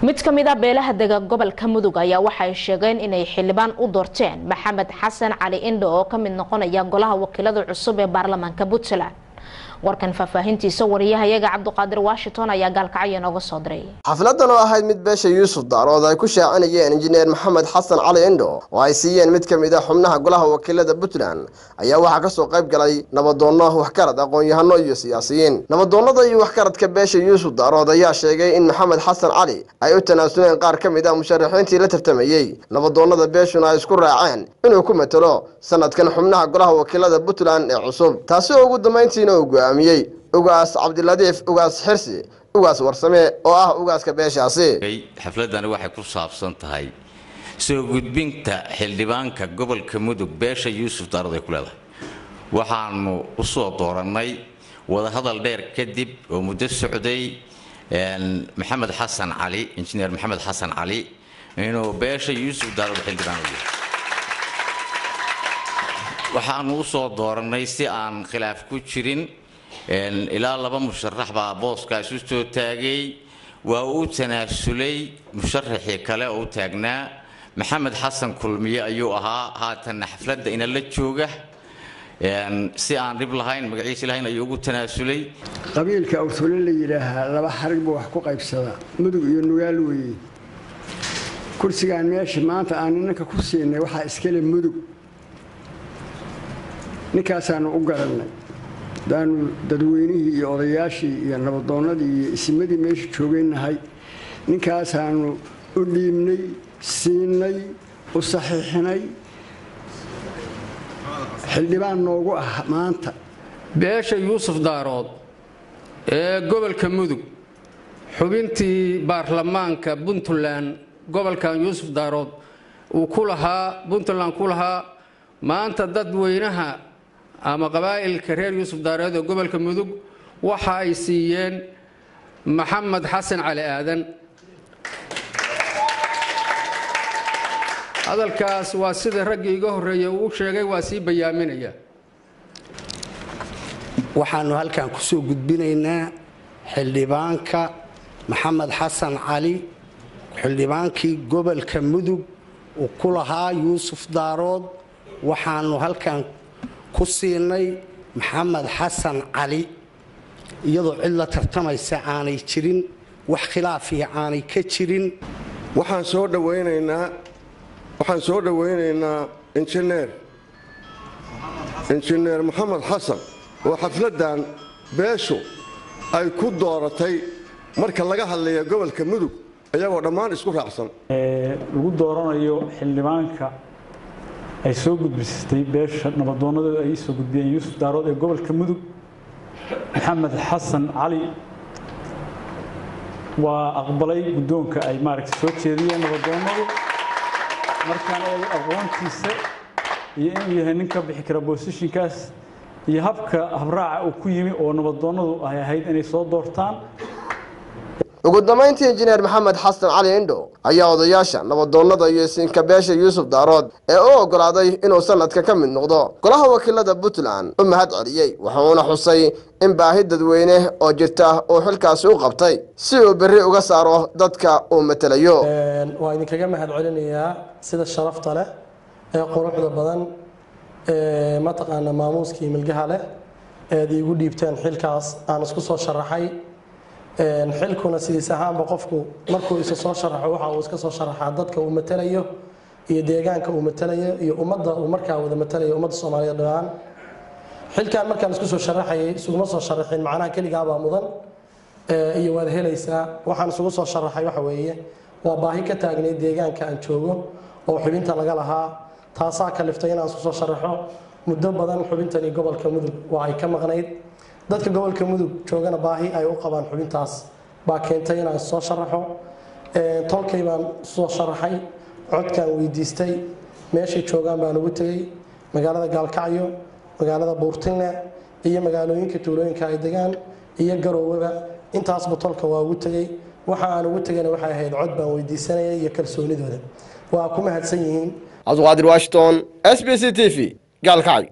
mid ka mid ah beelaha dega gobolka Mudug ayaa waxay sheegeen inay xildhibaan u doorteen Maxamed Xasan Cali Indho oo ka mid noqonaya golaha wakiilada cusub ee baarlamaanka Puntland. warkan faafahintiisa wariyahayaga Cabduqaadir Washington ayaa gaalkacyo nooga soo diray. xafladan oo ahayd mid beesha Yuusuf Daarood ay ku shaacinayeen injineer Maxamed Xasan Cali Indho oo ay siiyeen mid ka mid ah xubnaha golaha wakiilada Puntland ayaa waxa ka soo qayb galay nabadoono wax karad aqoon-yahano iyo siyaasiyiin. nabadoonada iyo wax karadka beesha Yuusuf Daarood ayaa sheegay in Maxamed Xasan Cali ay u tanaasuleen qaar ka mid ah musharaxiintii la tartamayay. nabadoonada beeshuna ay isku raaceen inuu ku matalo sanadkan xubnaha golaha wakiilada Puntland ee cusub, taasi oo ugu dambeyntiina uu go'aamiyay ugaas Cabdiladiif ugaas Xirsi ugaas warsame oo ah ugaaska beeshaasi. xafladani waxay ku saabsan tahay soo gudbinta xildhibaanka gobolka Mudug beesha Yuusuf Daarood ay ku leedahay. waxaanu u soo dooranay wada hadal dheer kadib oo muddo socday Maxamed Xasan Cali injineer Maxamed Xasan Cali inuu beesha Yuusuf Daarood xildhibaan u yahay. waxaanu u soo dooranay si aan khilaaf ku jirin ilaa laba musharax baa booska isu soo taagay. waa uu tanaasulay musharaxii kale oo taagnaa Maxamed Xasan Kulmiye ayuu ahaa haatan xafladda ina la jooga si aan dib lahayn magaciisa lahayn ayuu ugu tanaasulay. qabiilka awsole la yiraahaa laba xarig buu wax ku qaybsada Mudug iyo Nugaal weeye. kursigaan meesha maanta aan ninka ku siinay waxa iskale Mudug ninkaasaan u garanay daanu dadweynihii iyo odayaashii iyo nabadoonadii iyo ismadii meesha joogaynahay ninkaasaanu u dhiibnay siinay u saxiixinay xildhibaan noogu ah maanta beesha Yuusuf Daarood ee gobolka Mudug xubintii baarlamaanka Puntland gobolkan Yuusuf Daarood uu ku lahaa Puntland ku lahaa maanta dadweynaha ama qabaa'ilka reer Yuusuf Daarood ee gobolka Mudug waxa ay siiyeen Maxamed Xasan Cali Aadan. hadalkaas waa sida raggiiga horeeyay uu sheegay waa si bayaaminaya. waxaanu halkan ku soo gudbinaynaa xildhibaanka Maxamed Xasan Cali xildhibaankii gobolka Mudug uu ku lahaa Yuusuf Daarood. waxaanu halkan ku siinay Maxamed Xasan Cali iyadoo cid la tartamaysa aanay jirin wax khilaaf aanay ka jirin. waxaan soo dhaweynaynaa injineer Maxamed Xasan oo xafladan beeshu ay ku dooratay marka laga hadlayo gobolka Mudug ayagoo dhammaan isku raacsan lagu dooranayo xildhibaanka ay soo gudbisay beesha nabadoonada ay soo gudbiyeen Yuusuf Daarood ee gobolka Mudug. Maxamed Xasan Cali waa aqbalay gudoonka ay maaragtay soo jeediyeen nabadoonadu markaan ay aqoontiisa iyo inuu yahay nin ka bixi kara positionkaas iyo habka habraaca uu ku yimi oo nabadoonadu ay ahayd inay soo doortaan. ugu dambeyntii injineer Maxamed Xasan Cali Indho ayaa odayaasha nabadoonada iyo siinka beesha Yuusuf Daarood ee uu ogolaaday inuu sanadka ka mid noqdo golaha wakiilada Puntland u mahad celiyay. wuxuuna xusay in baahi dadweyne oo jirta oo xilkaasi u qabtay si uu berri uga saaro dadka uu matalayo. waa idinkaga mahad celinayaa sida sharafta leh ee quruxda badan ee mataqaana maamuuskii milgaha leh ee igu dhiibteen xilkaas aan isku soo sharaxay. xilkuna sidiis ahaanba qofku markuu isa soo sharaxo waxa uu iska soo sharaxaa dadka uu matalayo iyo deegaanka uu matalayo iyo ummadda uu markaa wada matalayo ummadda Soomaaliyeed dhammaan. xilkan markaan isku soo sharaxayay isuma soo sharaxin macnaha kaliya baa mudan iyo wada helaysaa. waxaan isugu soo sharaxay waxa weeye waa baahi ka taagnay deegaanka aan joogo oo xubinta laga lahaa taasaa kaliftay inaan isku soo sharaxo. muddo badan xubintani gobolka Mudug waa ay ka maqnayd dadka gobolka Mudug joogana baahi ay u qabaan xubintaas baa keentay inaan soo sharaxo. tolkay baan soo sharaxay codkaan weydiistay meeshay joogaan baan ugu tagay magaalada Gaalkacyo magaalada Buurtine iyo magaalooyinka tuulooyinka ay degaan iyo Garoowaba intaasba tolka waa ugu tagay. waxa aan ugu tagayna waxay ahayd cod baan weydiisanayay iyo kalsoonidooda waa ku mahadsan yihiin. Cabduqaadir Washington SBC TV Gaalkacyo.